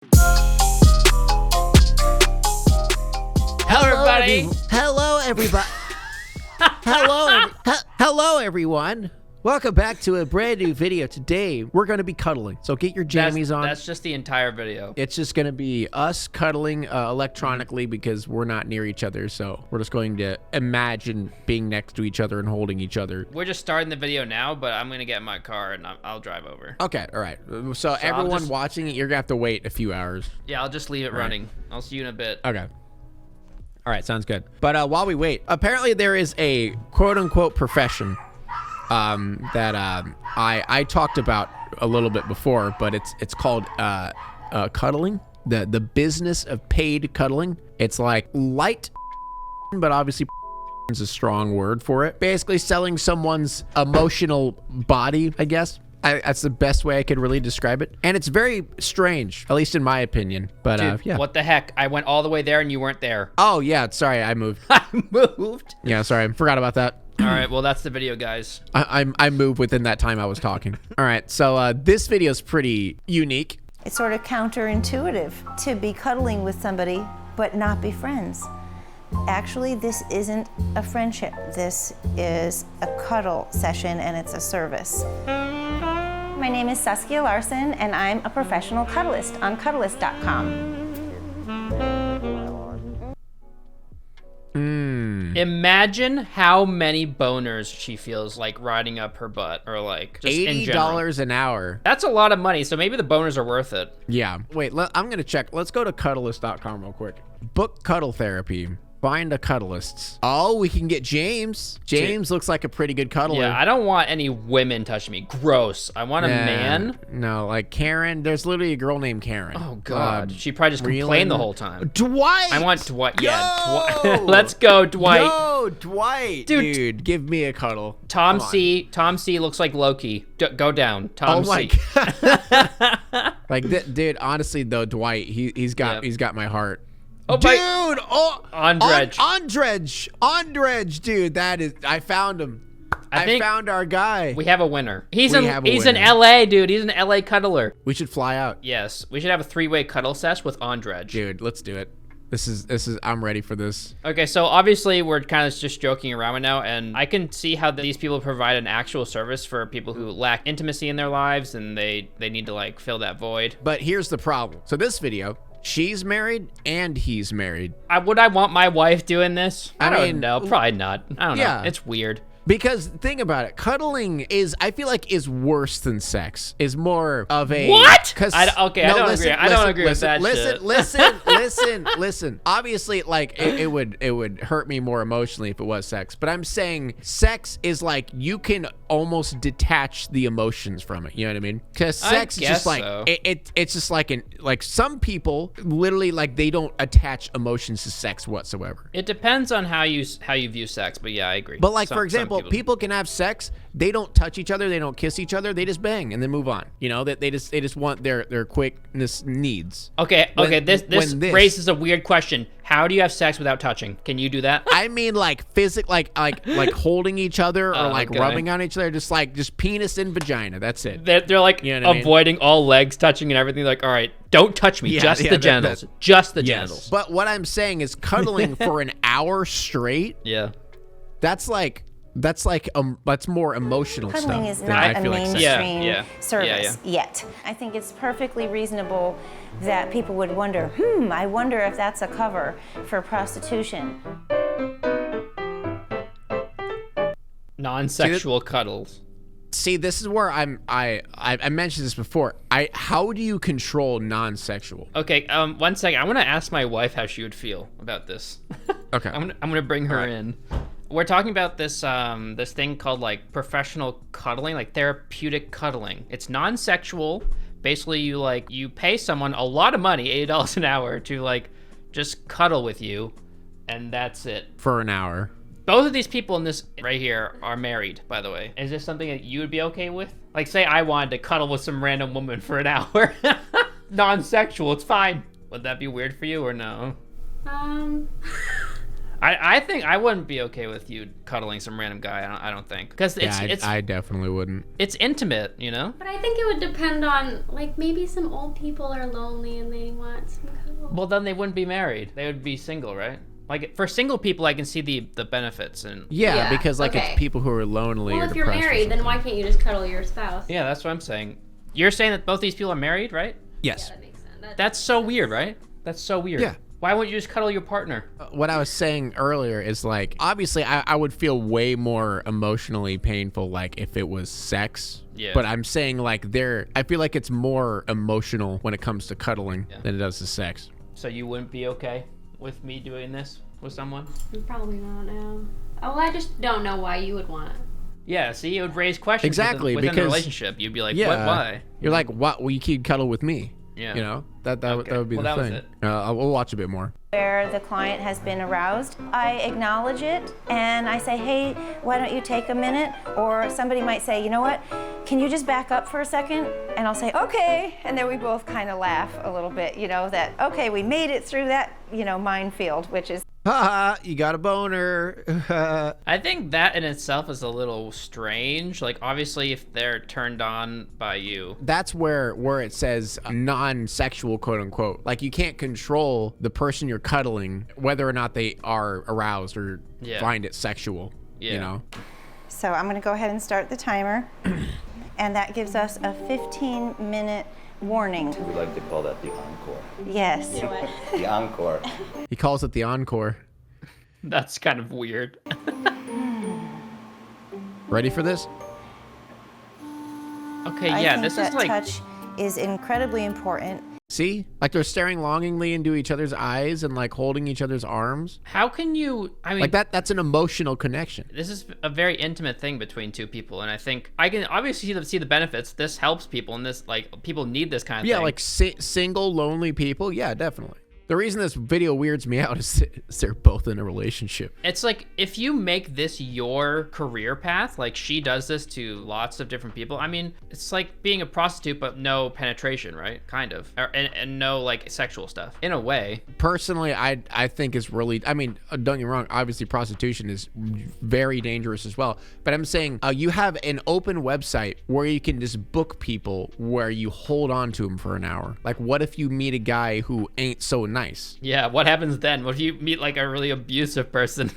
Hello, everybody. Hello, everybody. Hello, everyone. Welcome back to a brand new video. Today, we're going to be cuddling. So get your jammies on. That's just the entire video. It's just going to be us cuddling electronically because we're not near each other. So we're just going to imagine being next to each other and holding each other. We're just starting the video now, but I'm going to get in my car and I'll drive over. Okay, all right. So everyone watching it, you're going to have to wait a few hours. Yeah, I'll just leave it running. I'll see you in a bit. Okay. All right, sounds good. But while we wait, apparently there is a quote-unquote profession that I talked about a little bit before, but it's called cuddling, the business of paid cuddling. It's like light, but obviously is a strong word for it. Basically selling someone's emotional body, I guess. That's the best way I could really describe it. And it's very strange, at least in my opinion. But Dude, yeah. What the heck? I went all the way there and you weren't there. Oh, yeah. Sorry, I moved. I moved? Yeah, sorry. I forgot about that. All right, well, that's the video, guys. I moved within that time I was talking. All right, so this video is pretty unique. It's sort of counterintuitive to be cuddling with somebody but not be friends. Actually, this isn't a friendship. This is a cuddle session and it's a service. My name is Saskia Larson and I'm a professional cuddlist on Cuddlist.com. Imagine how many boners she feels like riding up her butt, or like just in general. $80 an hour. That's a lot of money, so maybe the boners are worth it. Yeah. Wait, I'm going to check. Let's go to Cuddlist.com real quick. Book cuddle therapy. Find a cuddlist. Oh, we can get James. James looks like a pretty good cuddler. Yeah, I don't want any women touching me. Gross. I want a man. No, like Karen. There's literally a girl named Karen. Oh, God. She probably just complained the whole time. Dwight. I want Dwight. Yeah, Dwight. Let's go, Dwight. Yo, Dwight. Dude, give me a cuddle. Tom C looks like Loki. Go down. Tom C. Oh, my God. Like, dude, honestly, though, Dwight, he's got my heart. Oh, dude! Oh, Andrej. Andrej, dude, that is. I found him. I found our guy. We have a winner. He's in LA, dude. He's an LA cuddler. We should fly out. Yes, we should have a 3-way cuddle sesh with Andrej. Dude, let's do it. This is. I'm ready for this. Okay, so obviously we're kind of just joking around right now, and I can see how these people provide an actual service for people who lack intimacy in their lives, and they need to like fill that void. But here's the problem. So this video. She's married and he's married. Would I want my wife doing this? I don't mean, know. Probably not. I don't know. It's weird. Because think about it, cuddling I feel like is worse than sex. Is more of a what? I don't agree with that shit. Listen. Obviously, like it would hurt me more emotionally if it was sex. But I'm saying sex is like you can almost detach the emotions from it. You know what I mean? Because sex is just like it's just like some people literally like they don't attach emotions to sex whatsoever. It depends on how you view sex. But yeah, I agree. But like for example. People can have sex. They don't touch each other. They don't kiss each other. They just bang and then move on. You know that they just want their quickness needs. Okay. This raises a weird question. How do you have sex without touching? Can you do that? I mean, like like holding each other or like rubbing on each other. Just penis and vagina. That's it. They're like avoiding all legs touching and everything. Like, all right, don't touch me. Just the genitals. Just the genitals. But what I'm saying is cuddling for an hour straight. Yeah. That's more emotional stuff. Cuddling is not a mainstream service Yeah. yet. I think it's perfectly reasonable that people would wonder, I wonder if that's a cover for prostitution. Non-sexual cuddles. See, this is where I mentioned this before. How do you control non-sexual? Okay, 1 second. I want to ask my wife how she would feel about this. Okay. I'm gonna bring her in. We're talking about this this thing called like professional cuddling, like therapeutic cuddling. It's non-sexual. Basically, you pay someone a lot of money, $80 an hour, to like just cuddle with you, and that's it. For an hour. Both of these people in this right here are married, by the way. Is this something that you would be okay with? Like, say I wanted to cuddle with some random woman for an hour. Non-sexual, it's fine. Would that be weird for you or no? I think I wouldn't be okay with you cuddling some random guy. I don't think, because I definitely wouldn't. It's intimate, you know. But I think it would depend on, like, maybe some old people are lonely and they want some cuddle. Well, then they wouldn't be married. They would be single, right? Like, for single people, I can see the benefits. And yeah, because like it's people who are lonely. Well, or if you're depressed or married, then why can't you just cuddle your spouse? yeah, that's what I'm saying. You're saying that both these people are married, right? Yes. Yeah, that makes sense. That's so weird, right? That's so weird. Yeah. Why wouldn't you just cuddle your partner? What I was saying earlier is like, obviously I would feel way more emotionally painful like if it was sex. Yeah. But I'm saying like I feel like it's more emotional when it comes to cuddling than it does to sex. So you wouldn't be okay with me doing this with someone? Probably not now. Oh, well, I just don't know why you would want it. Yeah, see, it would raise questions Exactly, within the because- relationship. You'd be like, Yeah. what, why? You're like, what? Well, you keep cuddle with me. Yeah. You know, that Okay. would be Well, the that was thing. it. We'll watch a bit more. Where the client has been aroused, I acknowledge it and I say, hey, why don't you take a minute? Or somebody might say, you know what, can you just back up for a second? And I'll say, okay. And then we both kind of laugh a little bit, you know, that, okay, we made it through that, you know, minefield, which is Ha! You got a boner. I think that in itself is a little strange. Like, obviously, if they're turned on by you. That's where it says non-sexual, quote unquote. Like you can't control the person you're cuddling whether or not they are aroused or find it sexual. Yeah. You know. So I'm going to go ahead and start the timer. And that gives us a 15-minute warning. We like to call that the encore. Yes. The encore. He calls it the encore. That's kind of weird. Ready for this? Okay, I yeah, think this that is like... touch is incredibly important. See? Like they're staring longingly into each other's eyes and like holding each other's arms. How can you... I mean... Like that's an emotional connection. This is a very intimate thing between two people, and I think I can obviously see the benefits. This helps people, and this, like, people need this kind of thing. Yeah, like single, lonely people. Yeah, definitely. The reason this video weirds me out is they're both in a relationship. It's like, if you make this your career path, like she does this to lots of different people. I mean, it's like being a prostitute, but no penetration, right? Kind of. And no, like, sexual stuff. In a way. Personally, I think is really, I mean, don't get me wrong, obviously prostitution is very dangerous as well. But I'm saying you have an open website where you can just book people where you hold on to them for an hour. Like, what if you meet a guy who ain't so nice? Yeah, what happens then? What if you meet, like, a really abusive person?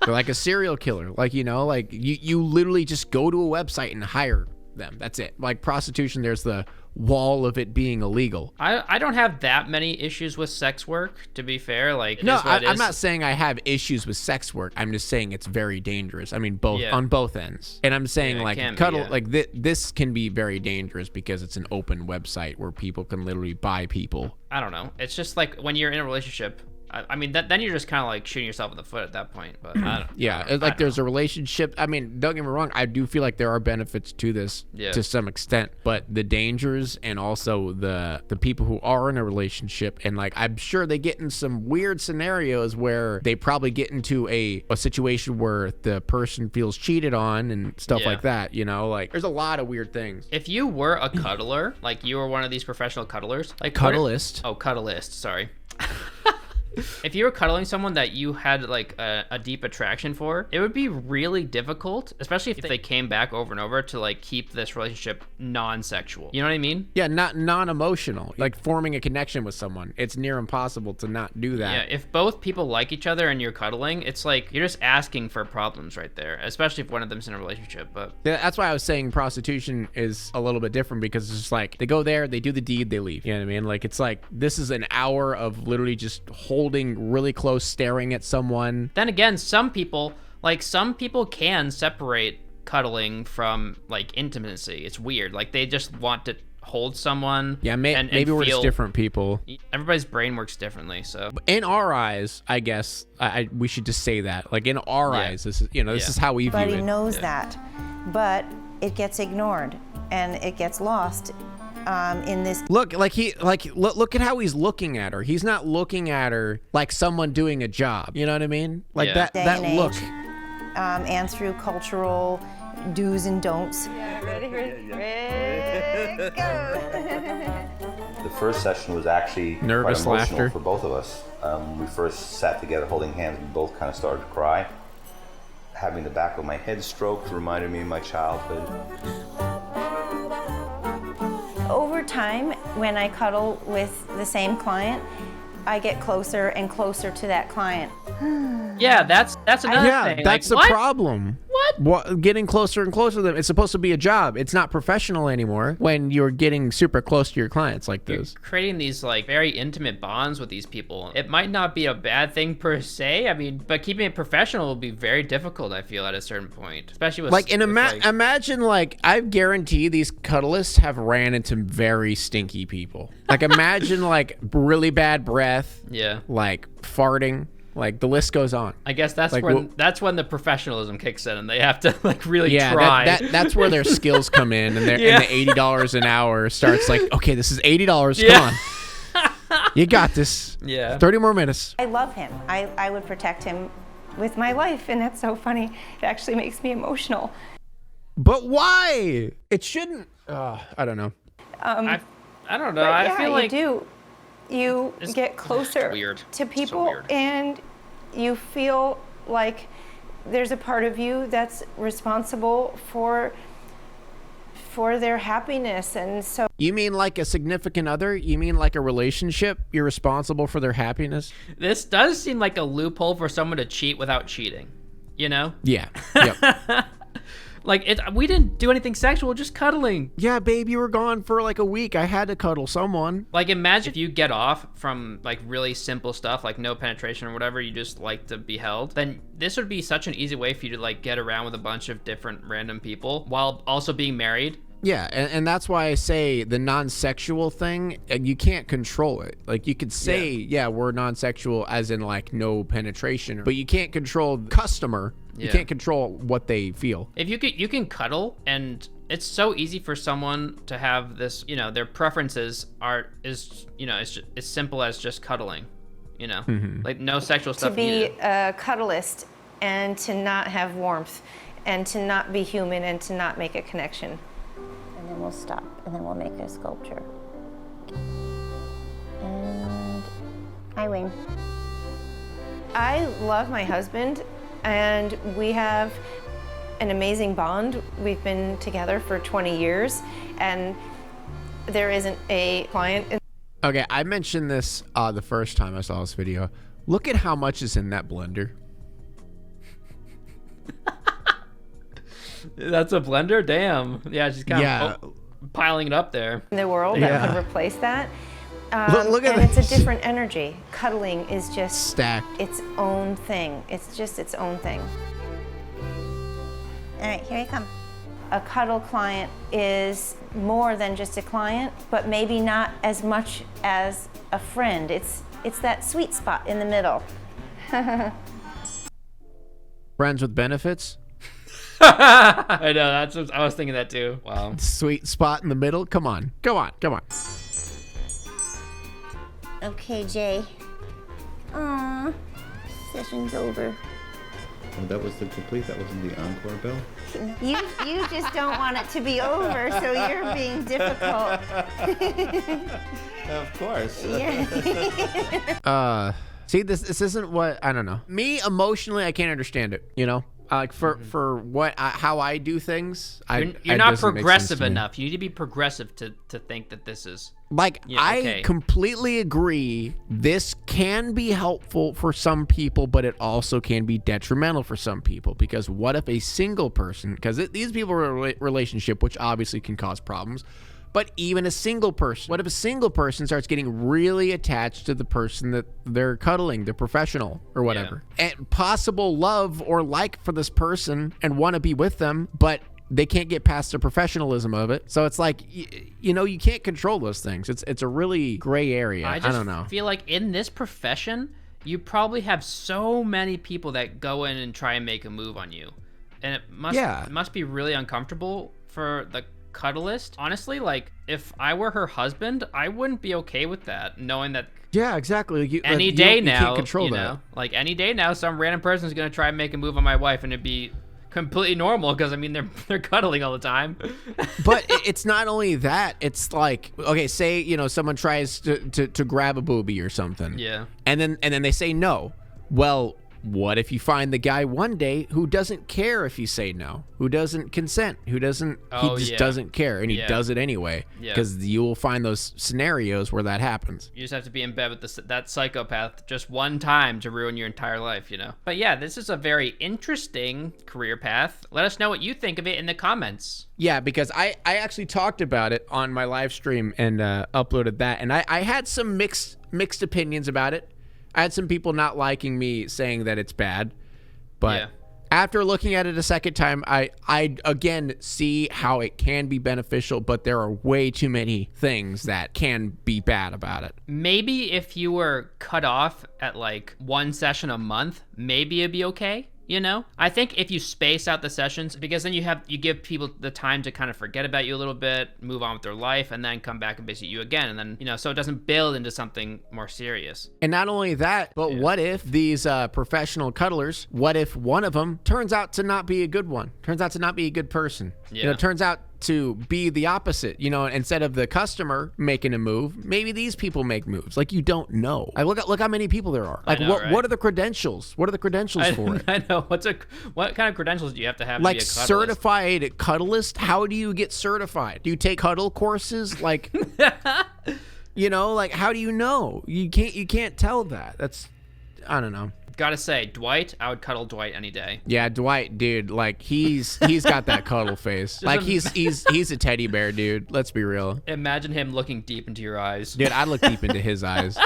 They're like a serial killer. Like, you know, like you literally just go to a website and hire them. That's it. Like prostitution, there's the wall of it being illegal. I don't have that many issues with sex work, to be fair. Like, no, I'm not saying I have issues with sex work. I'm just saying it's very dangerous. I mean, both on both ends. And I'm saying like cuddle, like this can be very dangerous because it's an open website where people can literally buy people. I don't know. It's just like when you're in a relationship. I mean, then you're just kind of like shooting yourself in the foot at that point. But I don't, there's a relationship. I mean, don't get me wrong. I do feel like there are benefits to this to some extent, but the dangers and also the people who are in a relationship, and like I'm sure they get in some weird scenarios where they probably get into a situation where the person feels cheated on and stuff like that. You know, like there's a lot of weird things. If you were a cuddler, like you were one of these professional cuddlers, like cuddlist. Cuddlist. Sorry. If you were cuddling someone that you had like a deep attraction for, it would be really difficult, especially if they came back over and over, to like keep this relationship non-sexual. You know what I mean? Yeah, not non-emotional. Like forming a connection with someone. It's near impossible to not do that. Yeah, if both people like each other and you're cuddling, it's like you're just asking for problems right there, especially if one of them's in a relationship. But yeah, that's why I was saying prostitution is a little bit different, because it's just like they go there, they do the deed, they leave. You know what I mean? Like it's like this is an hour of literally just holding really close, staring at someone. Then again, some people can separate cuddling from like intimacy. It's weird. Like they just want to hold someone. Yeah, maybe we're just different people. Everybody's brain works differently. So in our eyes, I guess we should just say that. Like in our eyes, this is this is how we view it. Everybody knows that, but it gets ignored and it gets lost. In this look at how he's looking at her. He's not looking at her like someone doing a job. You know what I mean? Like that look. And through cultural do's and don'ts. Yeah, ready, go. The first session was actually Nervous quite emotional laughter. for both of us. We first sat together holding hands. We both kind of started to cry. Having the back of my head stroked reminded me of my childhood. Over time, when I cuddle with the same client, I get closer and closer to that client. Yeah, that's another Yeah, thing. that's the like, what? problem. What? Getting closer and closer to them. It's supposed to be a job. It's not professional anymore when you're getting super close to your clients like this. Creating these like very intimate bonds with these people. It might not be a bad thing per se. I mean, but keeping it professional will be very difficult, I feel, at a certain point. Especially with imagine like I guarantee these cuddlists have ran into very stinky people. Like imagine like really bad breath, yeah. like farting. Like the list goes on. I guess that's Like, when the professionalism kicks in and they have to like really Yeah, try. that's where their skills come in, and and the $80 an hour starts like, okay, this is $80. Yeah. Come on, you got this. Yeah. 30 more minutes. I love him. I would protect him with my life, and that's so funny. It actually makes me emotional. But why? It shouldn't. I don't know. I don't know. But I yeah, feel like you do. You get closer weird. to So people, weird. and you feel like there's a part of you that's responsible for their happiness. And so You mean like a significant other? You mean like a relationship? You're responsible for their happiness? this does seem like a loophole for someone to cheat without cheating. You know? Yeah. Yep. Like we didn't do anything sexual, just cuddling. Yeah, babe, you were gone for like a week. I had to cuddle someone. Like imagine if you get off from like really simple stuff like no penetration or whatever, you just like to be held, then this would be such an easy way for you to like get around with a bunch of different random people while also being married. Yeah, and that's why I say the non-sexual thing, you can't control it. Like you could say, yeah, we're non-sexual as in like no penetration, but you can't control the customer. You Yeah. can't control what they feel. If you can cuddle, and it's so easy for someone to have this, you know, their preferences is as simple as just cuddling, you know, like no sexual to stuff be needed. a cuddlist and to not have warmth and to not be human and to not make a connection. And then we'll stop, and then we'll make a sculpture. And hi, Wayne. I love my husband, and we have an amazing bond. We've been together for 20 years, and there isn't a client in Okay, I mentioned this the first time I saw this video. Look at how much is in that blender. That's a blender? Damn. Yeah, she's kind of piling it up there. the world that could replace that. Look at and this. it's a different energy. Cuddling is just Stacked. its own thing. It's just its own thing. All right, here I come. A cuddle client is more than just a client, but maybe not as much as a friend. It's that sweet spot in the middle. Friends with benefits. I know, that's what I was thinking that too. Wow. Sweet spot in the middle. Come on. Come on. Come on. Okay, Jay. Aww, session's over. Oh, that was the complete, that wasn't the encore bell? You just don't want it to be over, so you're being difficult. Of course. Yeah. See, this isn't what, I don't know. Me, emotionally, I can't understand it, you know? Like, for what, how I do things, You're it not doesn't make progressive sense to me. enough. You need to be progressive to think that this is... Like, Yeah, I okay. completely agree. This can be helpful for some people, but it also can be detrimental for some people. Because what if a single person, because these people are in a relationship, which obviously can cause problems, but even a single person, what if a single person starts getting really attached to the person that they're cuddling, the professional or whatever, and possible love or like for this person and want to be with them, but they can't get past the professionalism of it. So it's like, you know, you can't control those things. It's a really gray area. I don't know. feel like in this profession, you probably have so many people that go in and try and make a move on you. And it must be really uncomfortable for the cuddlist. Honestly, like, if I were her husband, I wouldn't be okay with that, knowing that Yeah, exactly. any day now, you can't control you that. know, like any day now, some random person is going to try and make a move on my wife, and it'd be completely normal because I mean they're cuddling all the time. But it's not only that. It's like, okay, say, you know, someone tries to grab a booby or something. Yeah. And then they say no. Well, what if you find the guy one day who doesn't care if you say no, who doesn't consent, who doesn't, he just doesn't care, and he does it anyway, because you will find those scenarios where that happens. You just have to be in bed with that psychopath just one time to ruin your entire life, you know? But yeah, this is a very interesting career path. Let us know what you think of it in the comments. Yeah, because I actually talked about it on my live stream and uploaded that, and I had some mixed opinions about it. I had some people not liking me saying that it's bad, but after looking at it a second time, I again see how it can be beneficial, but there are way too many things that can be bad about it. Maybe if you were cut off at like 1 session a month, maybe it'd be okay. You know, I think if you space out the sessions, because then you give people the time to kind of forget about you a little bit, move on with their life, and then come back and visit you again. And then, you know, so it doesn't build into something more serious. And not only that, but what if these professional cuddlers, what if one of them turns out to not be a good one, turns out to not be a good person? Yeah. You know, turns out to be the opposite. You know, instead of the customer making a move, maybe these people make moves. Like, you don't know. Like, look how many people there are. Like, what are the credentials? What are the credentials for it? I know. What kind of credentials do you have to have like to be a cuddlist? Certified cuddlist? How do you get certified? Do you take cuddle courses? Like, you know, like, how do you know? You can't tell that. That's, I don't know. Gotta say, Dwight, I would cuddle Dwight any day. Yeah, Dwight, dude, like he's got that cuddle face. Like he's a teddy bear, dude. Let's be real. Imagine him looking deep into your eyes. Dude, I look deep into his eyes.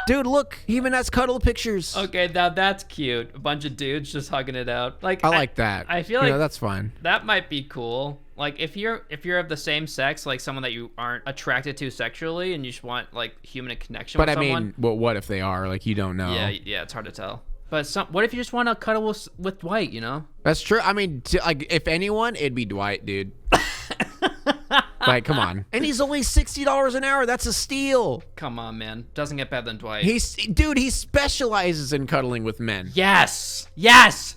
Dude, look, he even has cuddle pictures. Okay, now that's cute. A bunch of dudes just hugging it out. Like I like that. I feel like that's fine. That might be cool. Like if you're of the same sex, like someone that you aren't attracted to sexually, and you just want like human connection with someone. But I mean, what if they are? Like, you don't know. Yeah, it's hard to tell. But what if you just want to cuddle with Dwight? You know. That's true. I mean, like if anyone, it'd be Dwight, dude. Like, come on. And he's only $60 an hour. That's a steal. Come on, man. Doesn't get better than Dwight. He specializes in cuddling with men. Yes,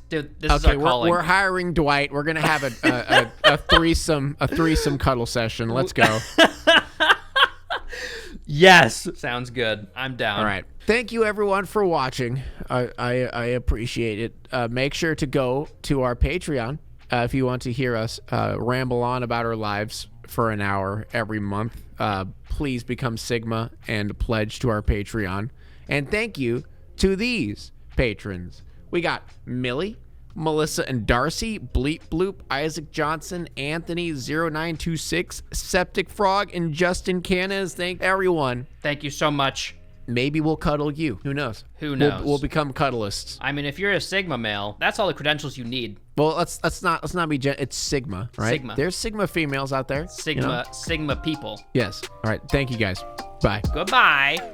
dude. This is our calling. We're hiring Dwight. We're gonna have a threesome cuddle session. Let's go. Yes, sounds good. I'm down. All right. Thank you, everyone, for watching. I appreciate it. Make sure to go to our Patreon if you want to hear us ramble on about our lives for an hour every month. Please become Sigma and pledge to our Patreon. And thank you to these patrons. We got Millie, Melissa and Darcy, Bleep Bloop, Isaac Johnson, Anthony 0926, Septic Frog, and Justin Canas. Thank everyone. Thank you so much. Maybe we'll cuddle you. Who knows? Who knows? We'll become cuddlists. I mean, if you're a Sigma male, that's all the credentials you need. Well, let's not be it's Sigma, right? Sigma. There's Sigma females out there. Sigma people. Yes. All right. Thank you guys. Bye. Goodbye.